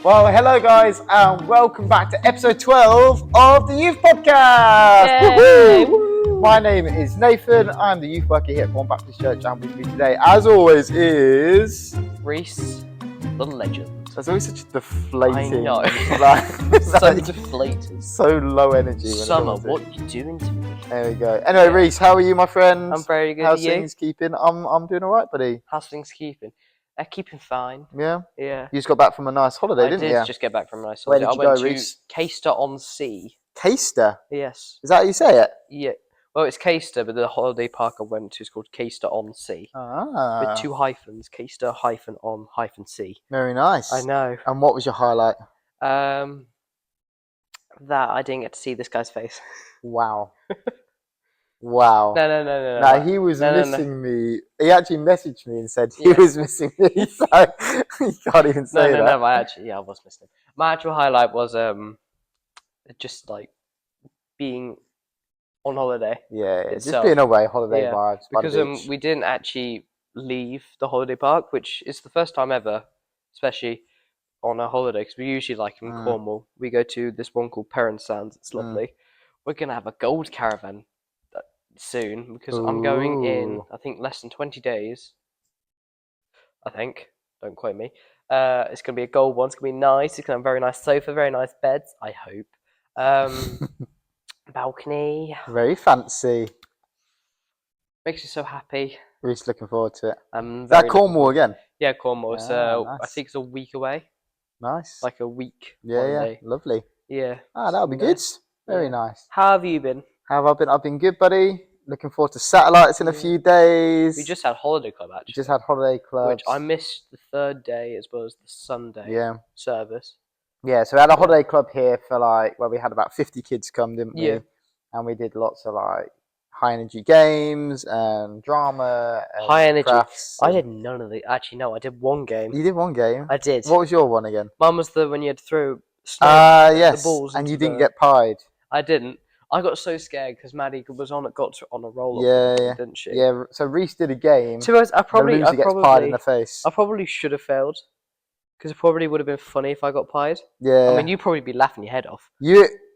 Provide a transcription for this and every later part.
Well, hello guys, and welcome back to episode 12 of the Youth Podcast. Woo-hoo! My name is Nathan. I'm the youth worker here at Bourne Baptist Church, and with me today, as always, is Reece, the legend. That's always such a deflating. I know. So deflated. So low energy. Summer, what are you doing to me? There we go. Anyway, Reece, how are you, my friend? I'm very good. How's things keeping? I'm doing all right, buddy. How's things keeping? Keeping fine. Yeah. Yeah. You just got back from a nice holiday, didn't you? I did just get back from a nice Where holiday. did you I go, went Reece? to Caister-on-Sea. Caister? Yes. Is that how you say it? Yeah. Well, it's Caister, but the holiday park I went to is called Caister-on-Sea. Ah. With two hyphens, Caister-on-sea. Very nice. I know. And what was your highlight? That I didn't get to see this guy's face. Wow. Wow. No. No, he was missing me. He actually messaged me and said he was missing me. So you can't even say that. No. I was missing him. My actual highlight was just like being on holiday. Yeah, itself. Just being away, holiday vibes. Because we didn't actually leave the holiday park, which is the first time ever, especially on a holiday. Because we usually, like in Cornwall, we go to this one called Perrin Sands. It's lovely. We're gonna have a gold caravan soon because I'm going in, I think, less than 20 days. I think. Don't quote me. It's going to be a gold one. It's going to be nice. It's going to have a very nice sofa, very nice beds, I hope. Balcony. Very fancy. Makes you so happy. Reece looking forward to it. Is that Cornwall again? Yeah, Cornwall. Nice. I think it's a week away. Nice. Like a week. Yeah. Lovely. Yeah. That'll be good. Very nice. How have you been? How have I been? I've been good, buddy. Looking forward to satellites in a few days. We just had Holiday Club, actually. Just had Holiday Club. Which I missed the third day as well as the Sunday service. Yeah, so we had a Holiday Club here for we had about 50 kids come, didn't we? Yeah. And we did lots of high energy games and drama and high energy. Crafts I did none of the. Actually, no, I did one game. You did one game? I did. What was your one again? Mine was when you had to throw yes. the balls. And you didn't get pied. I didn't. I got so scared because Maddie got on a roller. Didn't she? Yeah. So Reece did a game. To us, I probably gets pied in the face. I probably should have failed because it probably would have been funny if I got pied. Yeah. I mean, you'd probably be laughing your head off.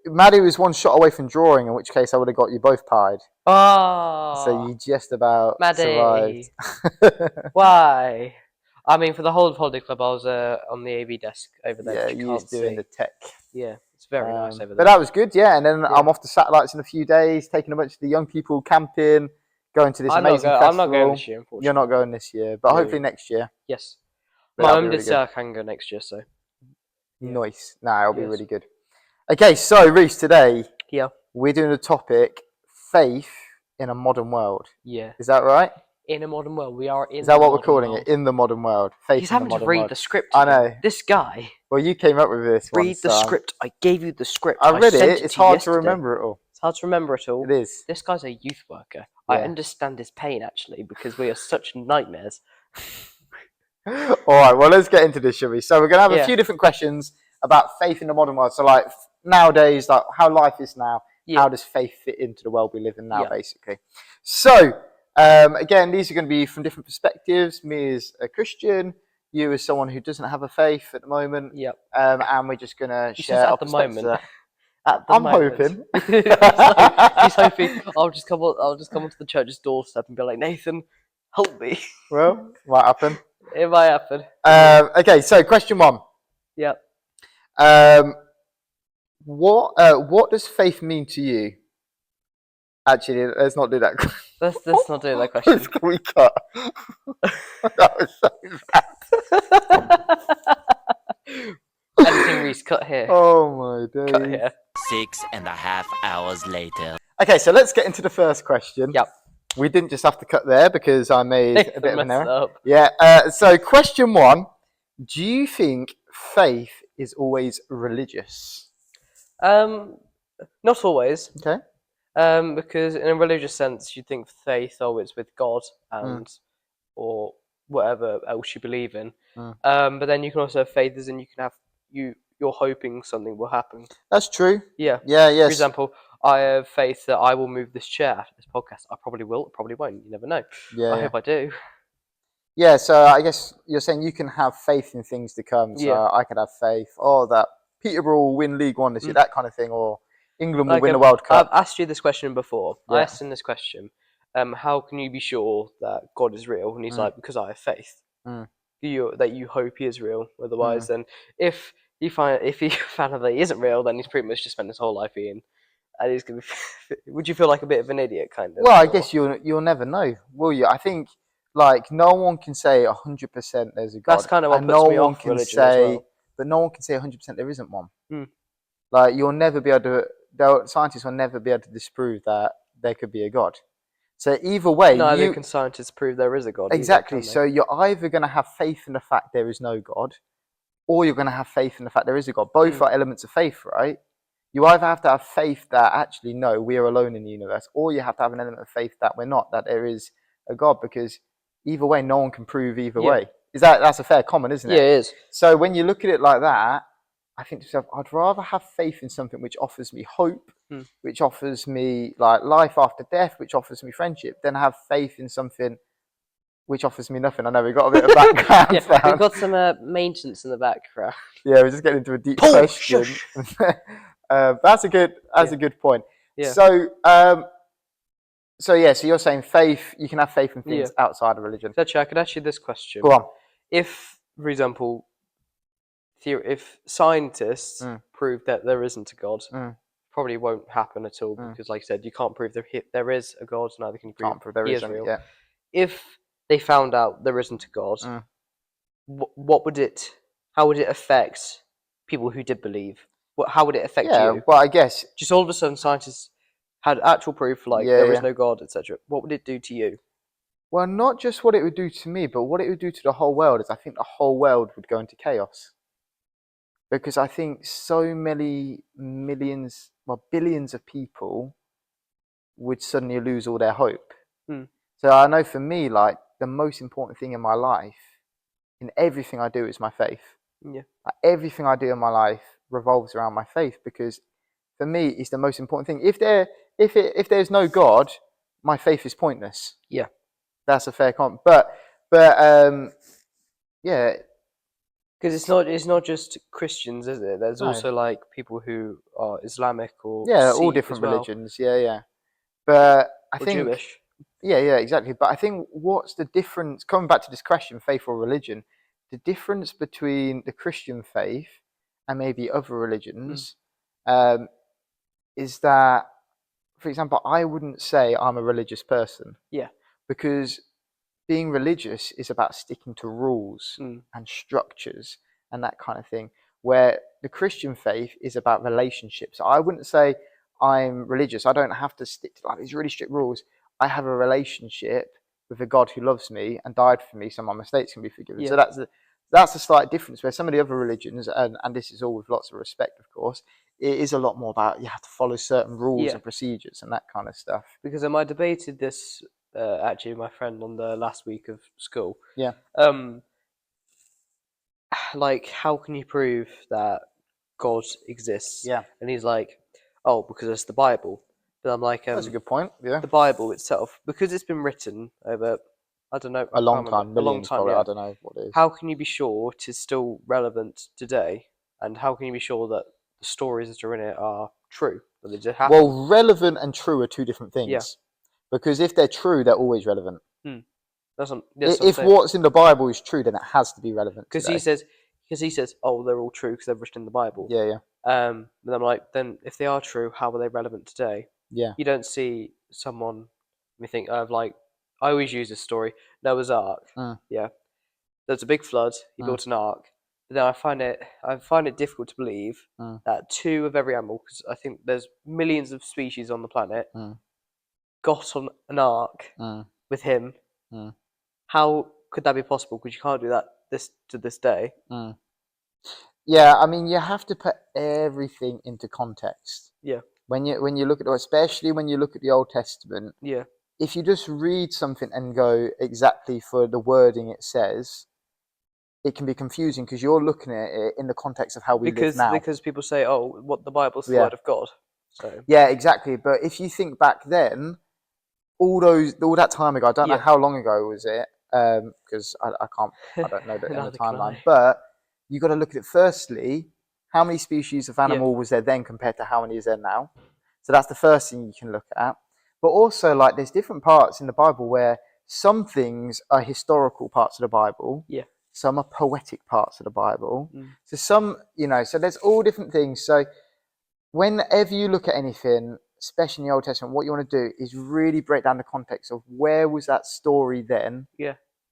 Maddie was one shot away from drawing, in which case I would have got you both pied. Oh. So you just about survived. Why? I mean, for the whole of Holiday Club, I was on the AV desk over there. Yeah, you was doing the tech. Yeah, it's very nice over there. But that was good, yeah. And then I'm off to satellites in a few days, taking a bunch of the young people camping, going to this amazing festival. I'm not going this year, unfortunately. You're not going this year, but hopefully next year. Yes. But My mum did say I can go next year, so. Nice. It'll be really good. Okay, so Reece, today we're doing a topic, faith in a modern world. Yeah. Is that right? In a modern world. We are in Is that what we're calling it? In the modern world. Faith He's in having the modern to read world. the script. I know. This guy. Well, you came up with this. Read the script. I gave you the script. I read it. It's hard to remember it all. It's hard to remember it all. It is. This guy's a youth worker. Yeah. I understand his pain, actually, because we are such nightmares. All right, well, let's get into this, shall we? So we're going to have a few different questions about faith in the modern world. So, nowadays, how life is now, how does faith fit into the world we live in now, basically? So, again, these are going to be from different perspectives. Me as a Christian, you as someone who doesn't have a faith at the moment. Yep. And we're just going to share at the moment. I'm hoping. He's hoping I'll just come onto the church's doorstep and be like, Nathan, help me. Well, might happen. It might happen. Okay, so question 1. Yep. What does faith mean to you? Actually, let's not do that. Let's not do that question. Can we cut? That was so bad. Editing Reece, cut here. Oh my days. Cut here. 6.5 hours later. Okay, so let's get into the first question. Yep. We didn't just have to cut there because I made a bit of an error. Up. Yeah. So question 1: do you think faith is always religious? Not always. Okay. Because in a religious sense, you think faith, it's with God and or whatever else you believe in. But then you can also have faith as in you can have you're hoping something will happen. That's true. Yeah. Yeah. Yes. For example, I have faith that I will move this chair after this podcast. I probably will. I probably won't. You never know. Yeah. I hope I do. Yeah, so I guess you're saying you can have faith in things to come. So Yeah. I could have faith, that Peterborough will win League One this year, that kind of thing, or England will Like, win the World Cup. I've asked you this question before. I Yeah. asked him this question. How can you be sure that God is real? And he's like, because I have faith. That you hope he is real. Otherwise, then if he found out that he isn't real, then he's pretty much just spent his whole life being. And he's gonna be. Would you feel like a bit of an idiot, kind of? Well, I guess you'll never know, will you? I think like no one can say 100% there's a God. That's kind of what and puts no me one off can religion say, as well. But no one can say 100% there isn't one. Hmm. Like you'll never be able to. Scientists will never be able to disprove that there could be a God. So either way, Neither can scientists prove there is a God. exactly. Either, can they? So you're either going to have faith in the fact there is no God, or you're going to have faith in the fact there is a God. Both are elements of faith, right? You either have to have faith that actually, no, we are alone in the universe, or you have to have an element of faith that we're not, that there is a God, because either way, no one can prove either way. That's a fair comment, isn't it? Yeah, it is. So when you look at it like that, I think to myself, I'd rather have faith in something which offers me hope, which offers me like life after death, which offers me friendship, than have faith in something which offers me nothing. I know we've got a bit of background sound. We've got some maintenance in the background. Yeah, we're just getting into a deep question. That's a good point. Yeah. So so you're saying faith, you can have faith in things outside of religion. Actually, I could ask you this question. Go on. If, for example, if scientists prove that there isn't a God, probably won't happen at all because, like I said, you can't prove there is a God, neither can you prove there he is isn't, real. yeah. If they found out there isn't a God, how would it affect people who did believe? How would it affect you? Well, I guess just all of a sudden scientists had actual proof, like there is no God, etc. What would it do to you? Well, not just what it would do to me, but what it would do to the whole world is I think the whole world would go into chaos. Because I think so many billions of people would suddenly lose all their hope. So I know for me, like the most important thing in my life, in everything I do, is my faith. Yeah. Like, everything I do in my life revolves around my faith, because for me, it's the most important thing. If there's no God, my faith is pointless. Yeah. That's a fair comment. But yeah. Because it's not just Christians, is it? There's also like people who are Islamic or all Sikh different as well. religions. Yeah. But I think Jewish. Yeah, exactly. But I think what's the difference? Coming back to this question, faith or religion, the difference between the Christian faith and maybe other religions is that, for example, I wouldn't say I'm a religious person. Yeah. Because being religious is about sticking to rules and structures and that kind of thing, where the Christian faith is about relationships. I wouldn't say I'm religious. I don't have to stick to like these really strict rules. I have a relationship with a God who loves me and died for me, so my mistakes can be forgiven. Yeah. So that's a slight difference, where some of the other religions, and this is all with lots of respect, of course, it is a lot more about you have to follow certain rules and procedures and that kind of stuff. Because I debated this actually with my friend on the last week of school. Yeah. Like, how can you prove that God exists? Yeah. And he's like, oh, because it's the Bible. But I'm like, that's a good point. Yeah. The Bible itself, because it's been written over, I don't know, a long time, probably. I don't know what it is. How can you be sure it is still relevant today? And how can you be sure that the stories that are in it are true? That they just happen? Well, relevant and true are two different things. Yeah. Because if they're true, they're always relevant. If what's in the Bible is true, then it has to be relevant. Because he says, oh, they're all true because they're written in the Bible. Yeah. But I'm like, then if they are true, how are they relevant today? Yeah. You don't see someone. Let me think of like, I always use this story, Noah's Ark. Yeah. There's a big flood. He built an ark. But then I find it difficult to believe that two of every animal, because I think there's millions of species on the planet, got on an ark with him. How could that be possible? Because you can't do that to this day. Yeah, I mean, you have to put everything into context. Yeah. When you look at, especially when you look at the Old Testament. Yeah. If you just read something and go exactly for the wording it says, it can be confusing because you're looking at it in the context of how we live now. Because people say, oh, what the Bible's the word of God. So. Yeah, exactly. But if you think back then, all that time ago, I don't know how long ago was it, because I don't know the end of Neither the can timeline. I. But you got to look at it firstly. How many species of animal was there then compared to how many is there now? So that's the first thing you can look at. But also, like, there's different parts in the Bible where some things are historical parts of the Bible. Yeah. Some are poetic parts of the Bible. Mm. So some, so there's all different things. So whenever you look at anything, especially in the Old Testament, what you want to do is really break down the context of where was that story then,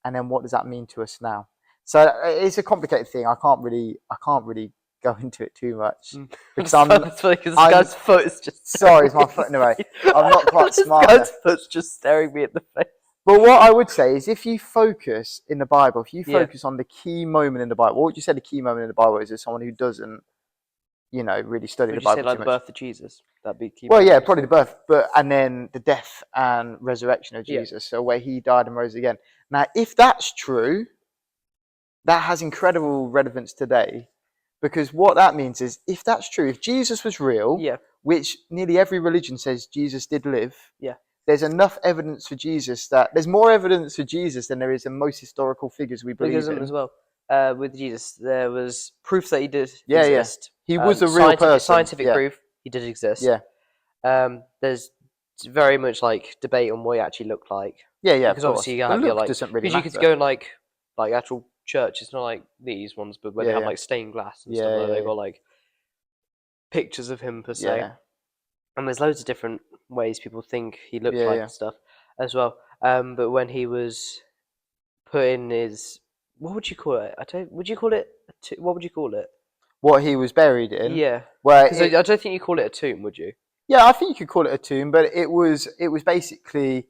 and then what does that mean to us now. So it's a complicated thing. I can't really go into it too much because That's funny because this guy's foot is just. Sorry, it's my foot in the way. I'm not quite smart This enough. guy's foot's just staring me at the face. But what I would say is, if you focus in the Bible, if you focus on the key moment in the Bible, what would you say the key moment in the Bible is? As someone who doesn't, really study the Bible Would you say like too the much. birth of Jesus? That'd be key. Well, yeah, probably the birth, and then the death and resurrection of Jesus. So where he died and rose again. Now, if that's true, that has incredible relevance today, because what that means is, if that's true, if Jesus was real, which nearly every religion says Jesus did live, there's enough evidence for Jesus that there's more evidence for Jesus than there is in most historical figures we believe in. as well. With Jesus, there was proof that he did exist. He was a real person. Scientific proof he did exist. There's very much like debate on what he actually looked like. Because obviously you have doesn't really because you could go in like actual church. It's not like these ones, but where they have like stained glass and stuff. They've got like pictures of him per se. And there's loads of different ways people think he looked like and stuff as well. But when he was put in his, what would you call it? Would you call it? What would you call it? What he was buried in? Yeah. Well, because I don't think you call it a tomb, would you? Yeah, I think you could call it a tomb, but it was basically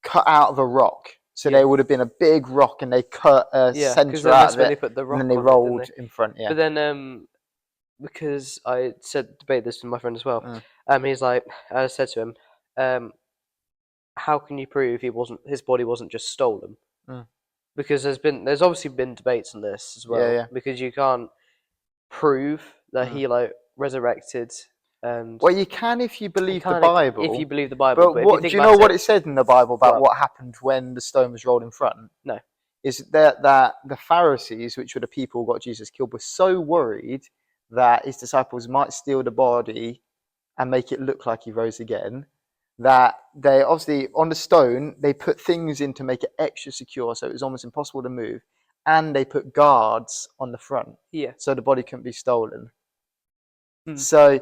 cut out of a rock. So there would have been a big rock, and they cut a centre out of it, and then they rolled in front. Yeah. But then, because I debated this with my friend as well. He's like, I said to him, how can you prove his body wasn't just stolen? Because there's obviously been debates on this as well. Because you can't prove that he resurrected. And well, you can if you believe the Bible. If you believe the Bible, but do you know what it said in the Bible about what happened when the stone was rolled in front? No. Is that the Pharisees, which were the people who got Jesus killed, were so worried that his disciples might steal the body and make it look like he rose again, that they obviously, on the stone, they put things in to make it extra secure, so it was almost impossible to move, and they put guards on the front, so the body couldn't be stolen. So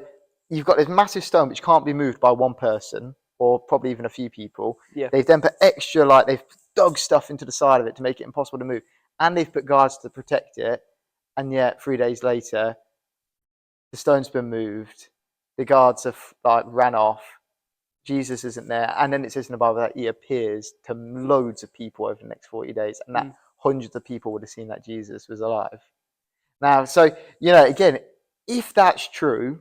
you've got this massive stone which can't be moved by one person, or probably even a few people. They've then put extra, they've dug stuff into the side of it to make it impossible to move, and they've put guards to protect it, and yet 3 days later, the stone's been moved, the guards have ran off, Jesus isn't there, and then it says in the Bible that he appears to loads of people over the next 40 days, and that hundreds of people would have seen that Jesus was alive. Now, so, again, if that's true,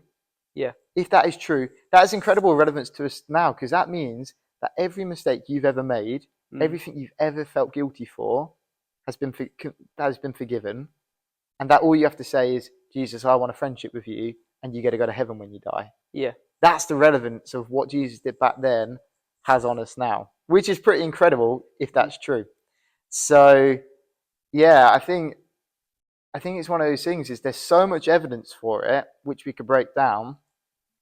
if that is true, that has incredible relevance to us now, because that means that every mistake you've ever made, everything you've ever felt guilty for, has been forgiven, and that all you have to say is, Jesus, I want a friendship with you, and you get to go to heaven when you die. That's the relevance of what Jesus did back then has on us now, which is pretty incredible if that's true. So, I think it's one of those things, is there's so much evidence for it, which we could break down,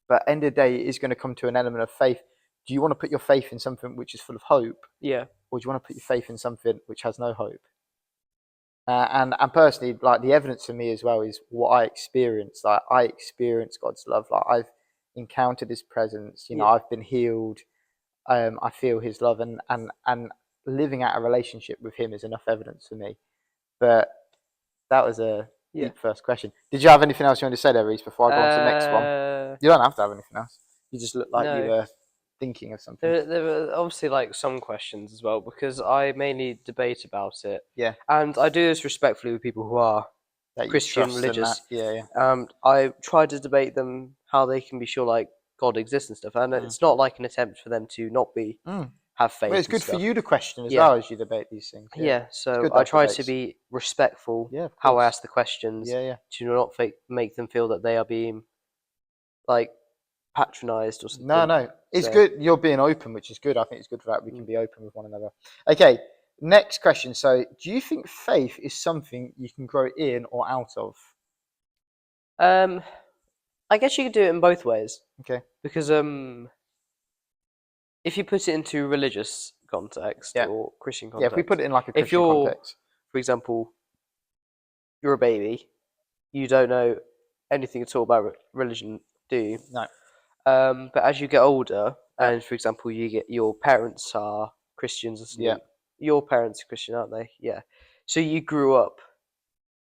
but at the end of the day, it is going to come to an element of faith. Do you want to put your faith in something which is full of hope? Or do you want to put your faith in something which has no hope? And personally, the evidence for me as well is what I experienced. I experienced God's love. I've encountered his presence. I've been healed. I feel his love, and living out a relationship with him is enough evidence for me. But that was a deep first question. Did you have anything else you wanted to say there, Reece, before I go on to the next one? You don't have to have anything else. You just look like you were thinking of something. There were obviously some questions as well, because I mainly debate about it. And I do this respectfully with people who are Christian, religious. I try to debate them how they can be sure God exists and stuff, and it's not an attempt for them to not have faith. Well, it's good for you to question as well as you debate these things. So I try to be respectful how I ask the questions, to not make them feel that they are being patronized or something. No, it's good. You're being open, which is good. I think it's good for that we can be open with one another. Okay, Next question. So, do you think faith is something you can grow in or out of? I guess you could do it in both ways Okay. because if you put it into religious context Yeah. or Christian Yeah. If we context, put it in like a if Christian you're, context. for example, you're a baby, you don't know anything at all about religion, do you? No. But as you get older, Yeah. and for example, you get your parents are Christians or something. Yeah. Your parents are Christian, aren't they? Yeah. So you grew up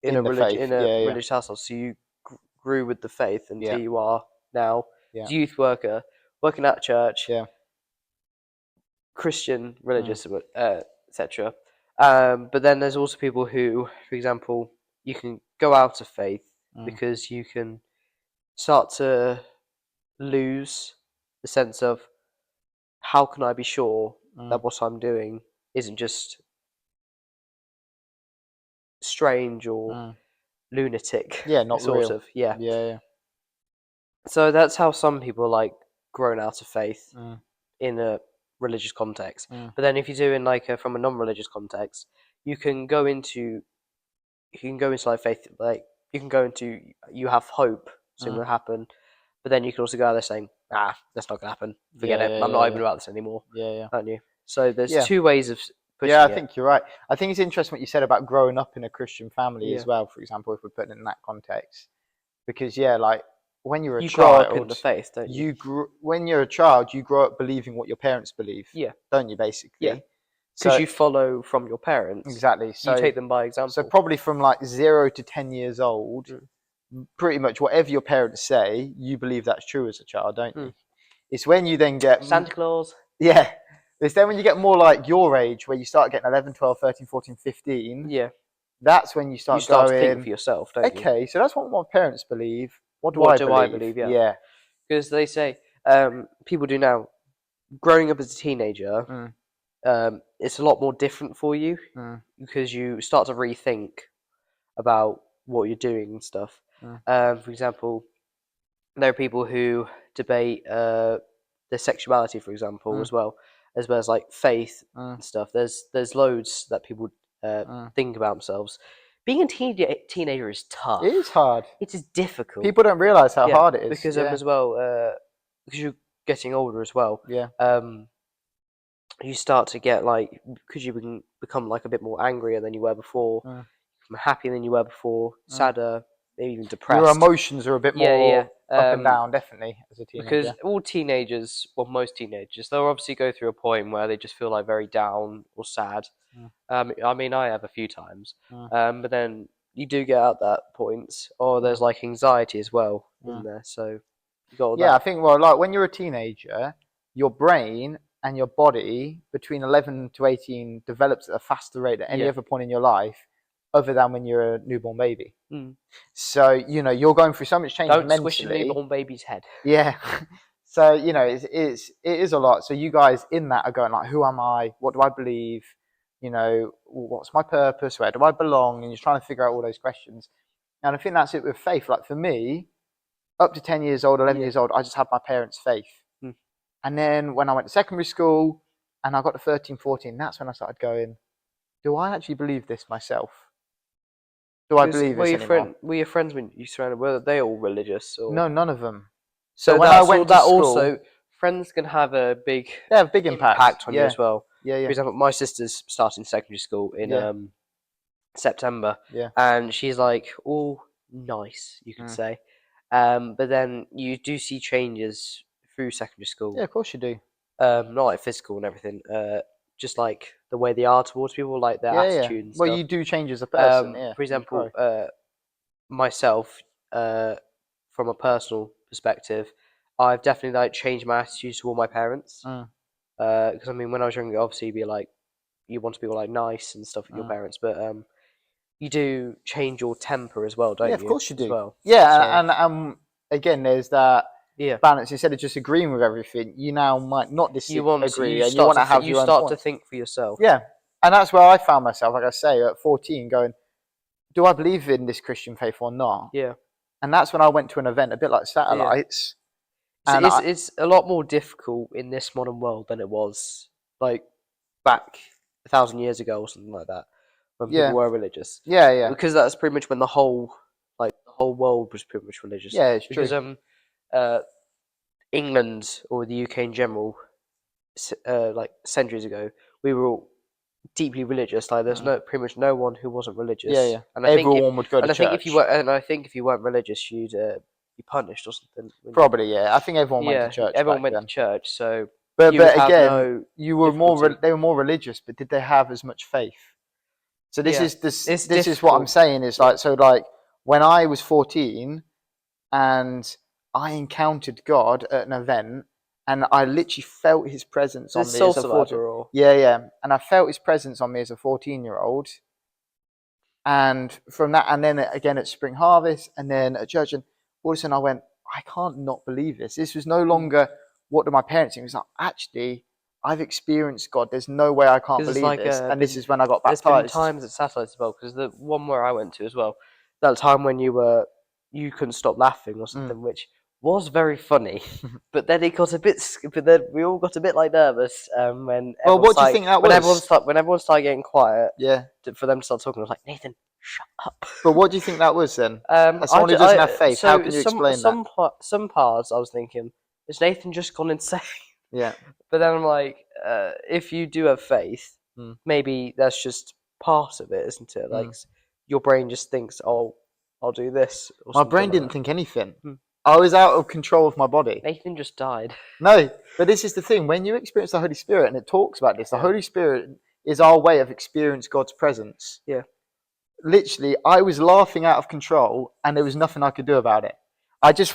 in In a the faith. in a Yeah. Yeah. religious household. So you grew with the faith Yeah. until you are now Yeah. as a youth worker, working at church, Yeah. Christian, Mm. religious, etc. But then there's also people who, for example, you can go out of faith Mm. because you can start to lose the sense of how can I be sure Mm. that what I'm doing isn't just strange or Mm. lunatic, Yeah. Not sort real. of, yeah. Yeah. Yeah. So that's how some people like grown out of faith Mm. in a religious context. Mm. But then if you're doing like from a non-religious context, you can go into like faith, like you can go into you have hope something Mm. will happen, but then you can also go out there saying, that's not gonna happen. Forget Yeah. it. Yeah. I'm not Yeah. open about this anymore, Yeah. Yeah. aren't you? So there's Yeah. two ways of Yeah, I pushing it. think you're right. I think it's interesting what you said about growing up in a Christian family Yeah. as well, for example, if we're putting it in that context. Because yeah, like when you're a You grow up in child, the faith, don't you? when you're a child, you grow up believing what your parents believe. Yeah. Don't you, basically? Yeah. So Because you follow from your parents. exactly. You So take them by so example. probably from like 0 to 10 years old, pretty much whatever your parents say, you believe that's true as a child, don't you? It's when you then get Santa Claus. yeah. It's then when you get more like your age, where you start getting 11, 12, 13, 14, 15. Yeah. That's when you You start start to think going, for yourself, don't you? okay, so that's what my parents believe. What do What I do I believe? believe? Yeah. Yeah. Because they say people do now. Growing up as a teenager, it's a lot more different for you because you start to rethink about what you're doing and stuff. For example, there are people who debate their sexuality, for example, as well as like faith and stuff. There's loads that people think about themselves. Being a teenager is tough. It is hard. It is difficult. People don't realize how hard it is. Because Yeah. as well, because you're getting older as well. Yeah. You start to get like because you become like a bit more angrier than you were before, happier than you were before, sadder, maybe even depressed. Your emotions are a bit more up and down, definitely, as a teenager. Because all teenagers, well, most teenagers, they'll obviously go through a point where they just feel like very down or sad. I mean, I have a few times, but then you do get at that point, or there's like anxiety as well, isn't there? So you got all yeah, that. I think like when you're a teenager, your brain and your body between 11 to 18 develops at a faster rate than any other point in your life, other than when you're a newborn baby. So you're going through so much change Don't mentally. squish a newborn baby's head. Yeah. So it is a lot. So you guys in that are going like, who am I? What do I believe? What's my purpose? Where do I belong? And you're trying to figure out all those questions. And I think that's it with faith. Like for me, up to 10 years old, 11 years old, I just had my parents' faith. And then when I went to secondary school and I got to 13, 14, that's when I started going, do I actually believe this myself? Do I believe this anymore? Were your friends when you surrounded? Were they all religious? Or? No, none of them. So when I went to school, also friends can have a big impact on you as well. Yeah. For example, my sister's starting secondary school in September, Yeah. and she's like all nice, you could say, but then you do see changes through secondary school. Yeah, of course you do. Not like physical and everything, just like the way they are towards people, like their attitude and stuff. Well, you do change as a person. For example, myself, from a personal perspective, I've definitely like changed my attitude toward my parents. Because I mean, when I was younger, obviously, you want to be like nice and stuff with your parents, but you do change your temper as well, don't you? Yeah, of course you do. As well. Yeah, so, and again, there's that yeah. balance. Instead of just agreeing with everything, you now might not agree, and you want to have your own start to think for yourself. Yeah, and that's where I found myself. Like I say, at 14, going, do I believe in this Christian faith or not? Yeah. And that's when I went to an event, a bit like Satellites. Yeah. It's a lot more difficult in this modern world than it was like back 1,000 years ago or something like that, when Yeah. people were religious. Yeah, yeah. Because that's pretty much when the whole world was pretty much religious. Yeah, it's because true. England or the UK in general, like centuries ago, we were all deeply religious. Like there's pretty much no one who wasn't religious. Yeah, yeah. And Everyone would go to church. I think if you weren't religious, you'd be punished or something. Probably, yeah. I think everyone went to church everyone back went to then. church, so But you would have again, no you were more. difficulty. They were more religious, but did they have as much faith? So this Yeah, is this. it's This is what I'm difficult. saying. Is like so. Like when I was 14, and I encountered God at an event, and I literally felt His presence on This me Soul as a 14. Survivor or Yeah, yeah. And I felt His presence on me as a 14-year-old. And from that, and then again at Spring Harvest, and then at church, and all of a sudden I went, I can't not believe this. This was no longer what do my parents think. It was like, actually, I've experienced God. There's no way I can't because it's believe like this. And this is when I got there's been baptized. times at satellites as well. Because the one where I went to as well, that time when you couldn't stop laughing or something, which was very funny. But then it got a bit. But then we all got a bit like nervous when. Well, what do you think that was? When everyone started getting quiet, Yeah. for them to start talking, I was like, Nathan, shut up. But what do you think that was then? As someone who doesn't have faith, how can you explain that? Some parts I was thinking, is Nathan just gone insane? Yeah. But then I'm like, if you do have faith, maybe that's just part of it, isn't it? Like your brain just thinks, "Oh, I'll do this." Or My something brain like didn't that. think anything. I was out of control of my body. Nathan just died. No, but this is the thing. When you experience the Holy Spirit, and it talks about this, the Holy Spirit is our way of experiencing God's presence. Yeah. Literally, I was laughing out of control, and there was nothing I could do about it.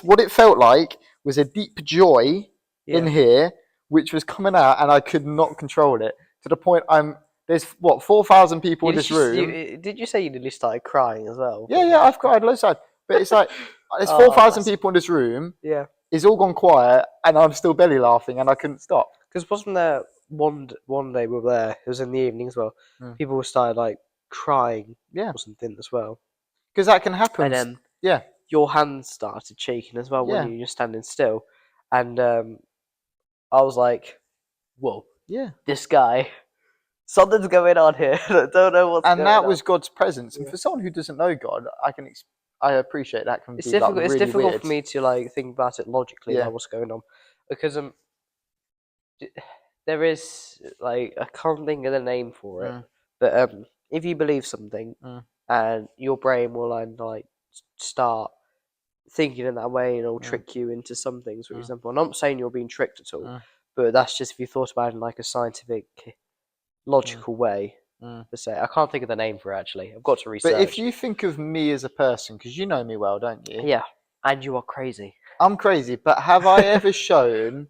What it felt like was a deep joy in here, which was coming out, and I could not control it to the point there's 4,000 people in this room. Did you say you nearly started crying as well? Yeah, I've cried loads of times. But it's like there's 4,000 people in this room. Yeah. It's all gone quiet, and I'm still belly laughing, and I couldn't stop. Because wasn't there one day we were there? It was in the evening as well. People started like crying, or something as well. Because that can happen. And then your hands started shaking as well when you're standing still, and I was like, "Whoa, this guy, something's going on here. I don't know what's going on." And that was God's presence. And for someone who doesn't know God, I appreciate that can It's be difficult. like, It's really difficult weird. for me to like think about it logically, like what's going on, because there is like I can't think of the name for it, but if you believe something, and your brain will like start thinking in that way, and it'll trick you into some things. For example, I'm not saying you're being tricked at all, but that's just if you thought about it in like a scientific, logical way. To say, I can't think of the name for it, actually. I've got to research. But if you think of me as a person, because you know me well, don't you? Yeah, and you are crazy. I'm crazy, but have I ever shown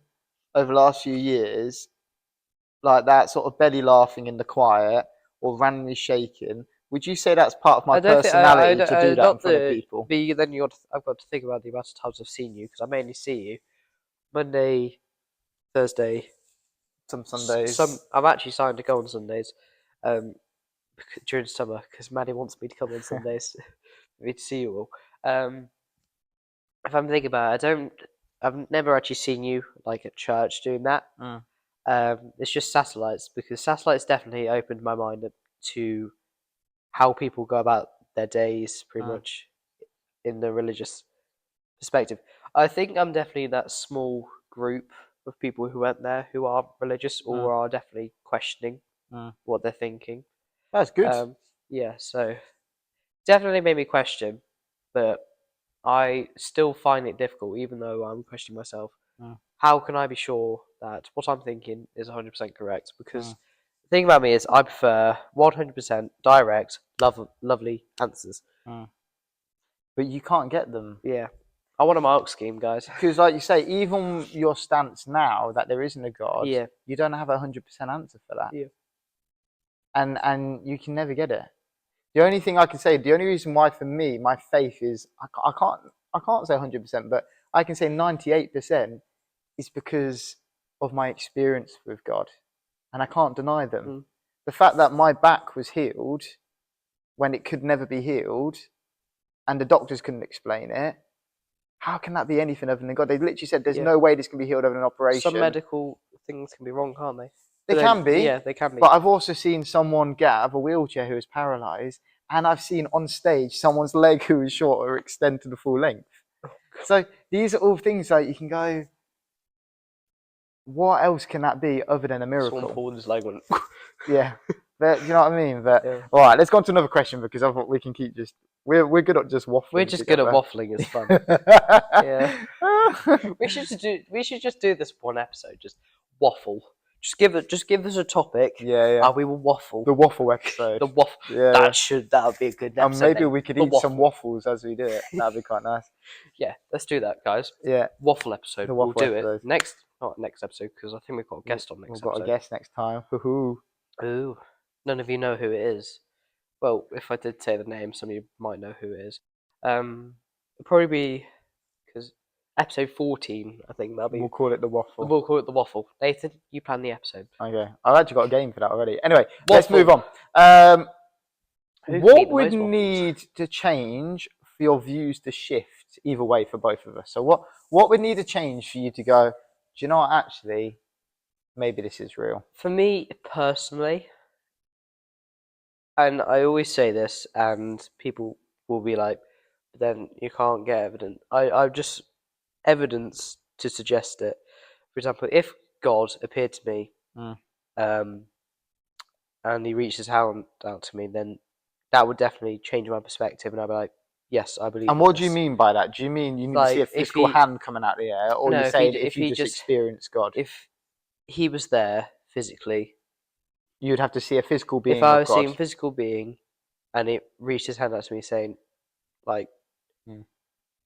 over the last few years like that sort of belly laughing in the quiet or randomly shaking? Would you say that's part of my personality to do that in front of people? I've got to think about the amount of times I've seen you, because I mainly see you Monday, Thursday, some Sundays. I'm actually signed to go on Sundays, during summer, because Maddie wants me to come on Sundays for me to see you all. If I'm thinking about it, I've never actually seen you like at church doing that. It's just satellites, because satellites definitely opened my mind up to how people go about their days, pretty much in the religious perspective. I think I'm definitely that small group of people who went there who are religious or are definitely questioning what they're thinking. That's good. Yeah, so definitely made me question, but I still find it difficult, even though I'm questioning myself. How can I be sure that what I'm thinking is 100% correct? Because the thing about me is I prefer 100% direct, lovely answers. But you can't get them. Yeah. I want a mark scheme, guys. Because like you say, even your stance now that there isn't a God, you don't have 100% answer for that. Yeah. And you can never get it. The only thing I can say, the only reason why for me my faith is I can't say 100%, but I can say 98% is because of my experience with God, and I can't deny them. The fact that my back was healed when it could never be healed, and the doctors couldn't explain it. How can that be anything other than God? They literally said there's no way this can be healed over an operation. Some medical things can be wrong, can't they? They can be. Yeah, they can be. But I've also seen someone get out of a wheelchair who is paralysed, and I've seen on stage someone's leg who is shorter extend to the full length. So these are all things that you can go, what else can that be other than a miracle? Someone pulled his leg went. Yeah. But, do you know what I mean? But Yeah. all right, let's go on to another question because I thought we can keep just we're good at just waffling. We're just good at waffling. It's fun. Yeah. We should just do this one episode. Just waffle. Just give us a topic. Yeah. We will waffle. The waffle episode. The waffle. Yeah. That would be a good episode. And maybe name. we could The eat some waffles as we do it. That'd be quite nice. Yeah, let's do that, guys. Yeah. Waffle episode. The waffle we'll do episode. it next. Not next episode because I think we've got a guest on next episode. We've got a guest next time. Hoo-hoo. Ooh. None of you know who it is. Well, if I did say the name, some of you might know who it is. It'll probably be because episode 14. I think that'll be. We'll call it the waffle. We'll call it the waffle. Nathan, you plan the episode. Okay, I've actually got a game for that already. Anyway, let's move on. What would need to change for your views to shift either way for both of us? So what would need to change for you to go, do you know what, actually, maybe this is real? For me personally, and I always say this, and people will be like, then you can't get evidence. I've just evidence to suggest it. For example, if God appeared to me, and he reached his hand out to me, then that would definitely change my perspective, and I'd be like, yes, I believe. And what do you mean by that? Do you mean you need to see a physical hand coming out of the air, or you're saying if you just experience God? If he was there physically, you'd have to see a physical being. If I was seeing a physical being, and it reached his hand out to me saying, like,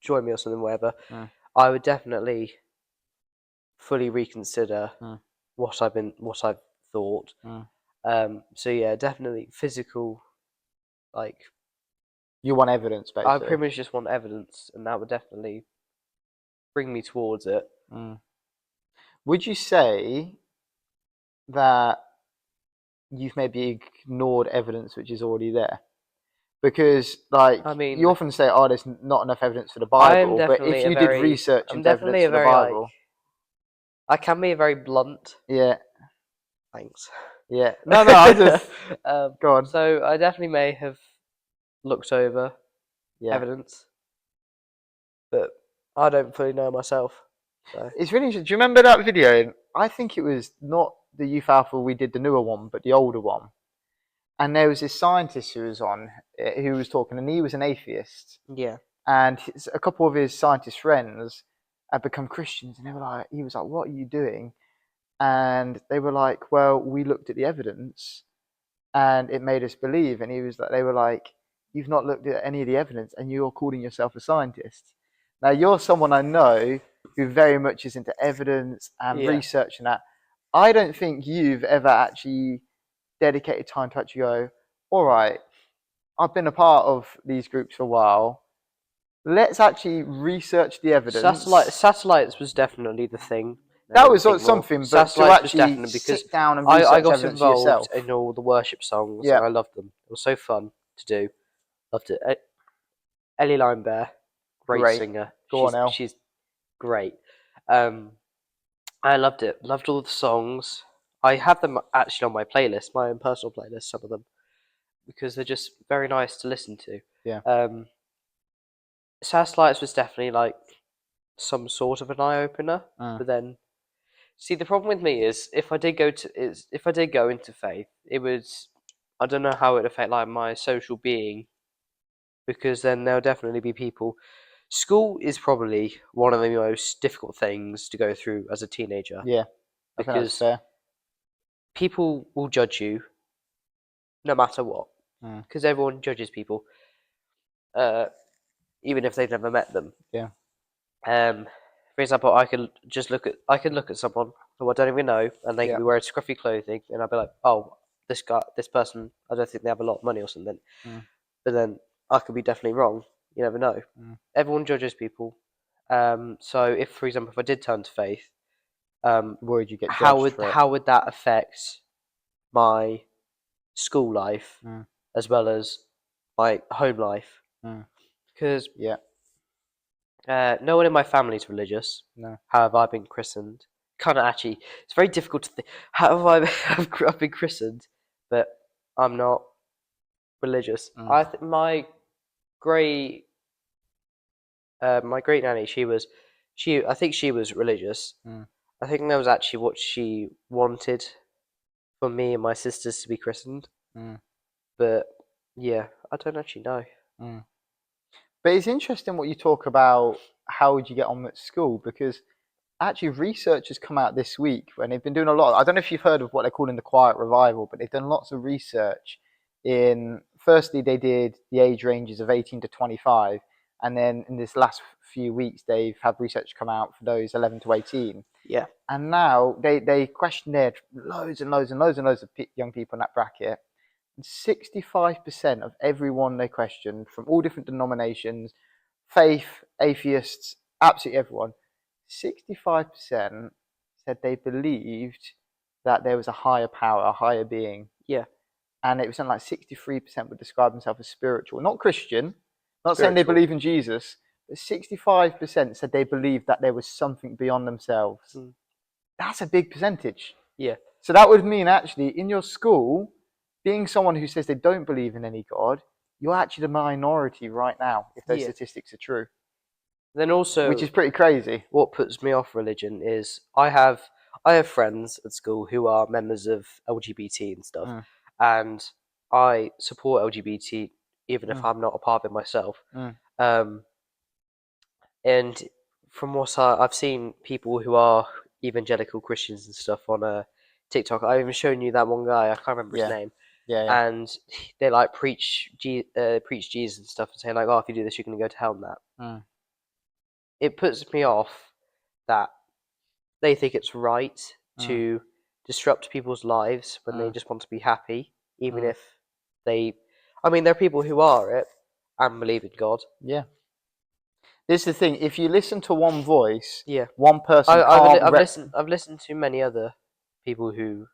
join me or something, whatever, I would definitely fully reconsider what I've thought. So yeah, definitely physical. Like, you want evidence, basically. I pretty much just want evidence, and that would definitely bring me towards it. Would you say that you've maybe ignored evidence which is already there? Because, like, I mean, you often say, "Oh, there's not enough evidence for the Bible," but if you did research into evidence for the Bible, I can be very blunt. Yeah. Thanks. Yeah. No, I just go on. So I definitely may have looked over evidence, but I don't fully know myself. So. It's really interesting. Do you remember that video? I think it was not the Youth Alpha we did the newer one, but the older one. And there was this scientist who was on, who was talking, and he was an atheist. Yeah. And a couple of his scientist friends had become Christians, and he was like, "What are you doing?" And they were like, "Well, we looked at the evidence, and it made us believe." And they were like, "You've not looked at any of the evidence, and you're calling yourself a scientist." Now, you're someone I know who very much is into evidence and research and that. I don't think you've ever actually dedicated time to actually go, all right, I've been a part of these groups for a while. Let's actually research the evidence. Satellites was definitely the thing. That was something, but to actually sit down and research evidence yourself. I got involved in all the worship songs, and I loved them. It was so fun to do. Loved it. Ellie Linebear, great singer. Go on, Elle. She's great. I loved it. Loved all the songs. I have them actually on my playlist, my own personal playlist, some of them, because they're just very nice to listen to. Yeah. Satellites was definitely like some sort of an eye opener, but then, see, the problem with me is if I did go into faith, it would, I don't know how it would affect like my social being, because then there'll definitely be people. School is probably one of the most difficult things to go through as a teenager. Yeah, because people will judge you no matter what, because everyone judges people, even if they've never met them. Yeah. For example, I could look at someone who I don't even know, and they could be wearing scruffy clothing, and I'd be like, "Oh, this person, I don't think they have a lot of money or something." But then I could be definitely wrong. You never know. Everyone judges people. So if, for example, if I did turn to faith, would you get how would that affect my school life as well as my home life? Because no one in my family is religious. No. However, I've been christened kind of actually, it's very difficult to think. How have I've been christened, but I'm not religious. I think great, my great nanny, I think she was religious. I think that was actually what she wanted for me and my sisters to be christened. But yeah, I don't actually know. But it's interesting what you talk about. How would you get on at school? Because actually, research has come out this week when they've been doing a lot. I don't know if you've heard of what they're calling the quiet revival, but they've done lots of research. Firstly, they did the age ranges of 18 to 25, and then in this last few weeks, they've had research come out for those 11 to 18. Yeah. And now they questionnaire loads and loads and loads and loads of young people in that bracket. And 65% of everyone they questioned from all different denominations, faith, atheists, absolutely everyone, 65% said they believed that there was a higher power, a higher being. Yeah. And it was something like 63% would describe themselves as spiritual. Not Christian, not saying they believe in Jesus, but 65% said they believed that there was something beyond themselves. That's a big percentage. Yeah. So that would mean actually in your school, being someone who says they don't believe in any God, you're actually the minority right now, if those statistics are true. Then also, which is pretty crazy. What puts me off religion is I have friends at school who are members of LGBT and stuff, and I support LGBT even if I'm not a part of it myself. And from what I've seen people who are evangelical Christians and stuff on TikTok. I've even shown you that one guy. I can't remember his name. Yeah. And they like preach Jesus and stuff and say like, oh, if you do this, you're going to go to hell and that. It puts me off that they think it's right to disrupt people's lives when they just want to be happy, even if there are people who are it and believe in God. Yeah. This is the thing. If you listen to one voice, Yeah, one person I've listened to many other people who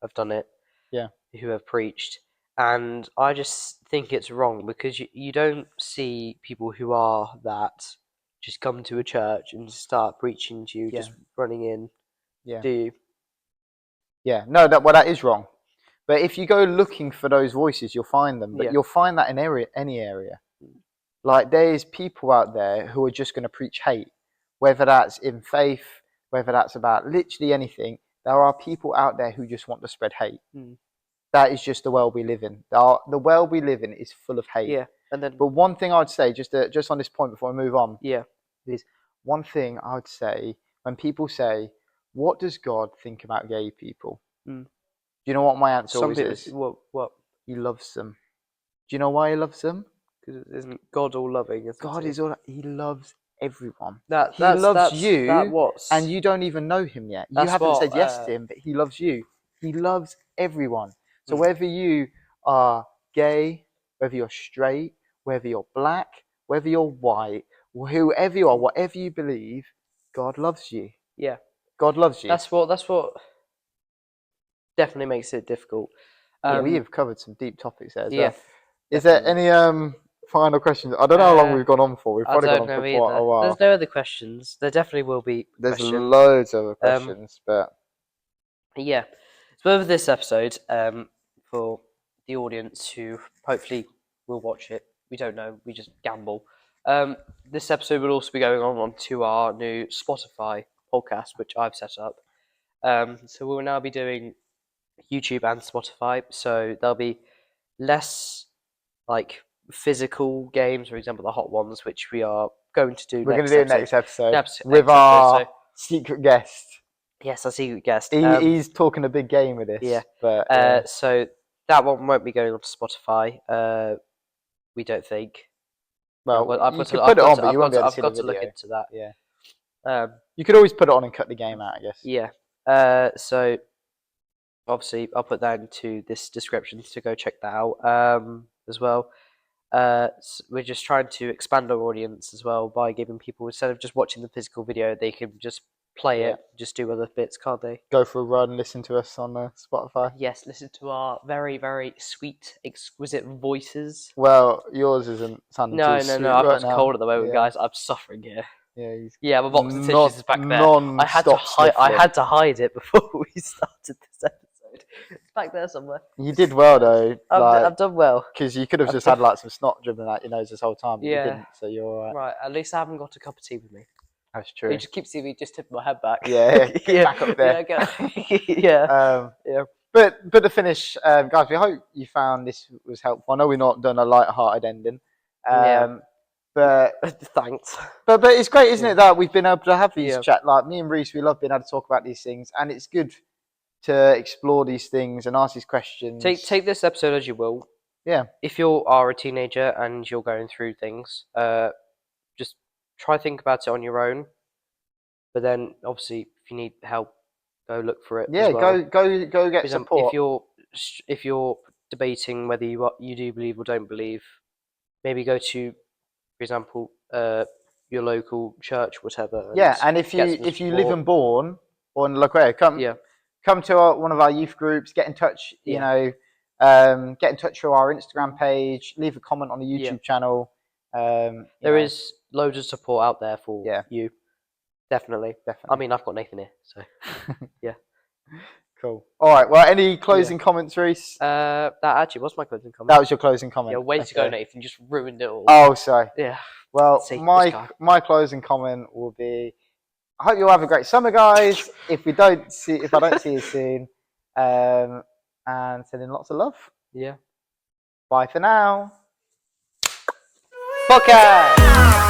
have done it. Yeah. Who have preached, and I just think it's wrong because you don't see people who are that just come to a church and start preaching to you, just running in. Yeah. Do you? Yeah. No, that is wrong. But if you go looking for those voices, you'll find them. But you'll find that in any area. Like there's people out there who are just going to preach hate, whether that's in faith, whether that's about literally anything. There are people out there who just want to spread hate. That is just the world we live in. The world we live in is full of hate. Yeah, and then. But one thing I'd say, just on this point before I move on, is one thing I'd say when people say, "What does God think about gay people?" Do you know what my answer always is? What? He loves them. Do you know why he loves them? Because isn't God all loving? God is all. He loves everyone. He loves you, and you don't even know him yet. You haven't said yes to him, but he loves you. He loves everyone. So whether you are gay, whether you're straight, whether you're black, whether you're white, whoever you are, whatever you believe, God loves you. Yeah. God loves you. That's what definitely makes it difficult. We have covered some deep topics there as well. Yeah. Is there any final questions? I don't know how long we've gone on for. We've probably gone on for quite a while. There's no other questions. There definitely will be questions. There's loads of other questions, but yeah. So over this episode, for the audience who hopefully will watch it, we don't know, we just gamble. This episode will also be going on to our new Spotify podcast, which I've set up. So we'll now be doing YouTube and Spotify. So there'll be less like physical games, for example, the hot ones, which we are going to do. We're going to do next episode with next our episode, secret guest. Yes, our secret guest. He's talking a big game with this. Yeah. But so that one won't be going on to Spotify. We don't think. Well, you could put it on, but you won't be able to see the video. I've got to look into that. Yeah. You could always put it on and cut the game out, I guess. Yeah. So obviously I'll put that into this description to go check that out as well. So we're just trying to expand our audience as well by giving people, instead of just watching the physical video, they can just play it, just do other bits, can't they? Go for a run, listen to us on Spotify. Yes, listen to our very, very sweet, exquisite voices. Well, yours isn't sounding too sweet. No, I've got a cold at the moment, guys. I'm suffering here. Yeah, he's Yeah, my box of tissues is back there. I had to hide it before we started this episode. It's back there somewhere. You did well though. I've done well. Because you could have just had like some snot dribbling out your nose this whole time, but you didn't. So you're all right. Right. At least I haven't got a cup of tea with me. That's true. You just keep seeing me just tipping my head back. Yeah, back up there. Yeah. Yeah. But to finish, guys, we hope you found this was helpful. I know we've not done a light-hearted ending. But thanks. But it's great, isn't it, that we've been able to have these chat. Like me and Reece, we love being able to talk about these things, and it's good to explore these things and ask these questions. Take this episode as you will. Yeah. If you are a teenager and you're going through things, just try think about it on your own. But then, obviously, if you need help, go look for it. Yeah, as well. go get support. If you're debating whether you do believe or don't believe, maybe go to, for example, your local church, whatever. Yeah, and if you live in Bourne or in Laquare, come to one of our youth groups. Get in touch. You know, get in touch through our Instagram page. Leave a comment on the YouTube channel. There is loads of support out there for you. Definitely. I mean, I've got Nathan here, so yeah. Cool. All right. Well, any closing comments, Reece? That actually was my closing comment. That was your closing comment. Yeah, way to go, Nathan. You just ruined it all. Oh, sorry. Yeah. Well, my closing comment will be: I hope you all have a great summer, guys. If I don't see you soon, and sending lots of love. Yeah. Bye for now. Podcast.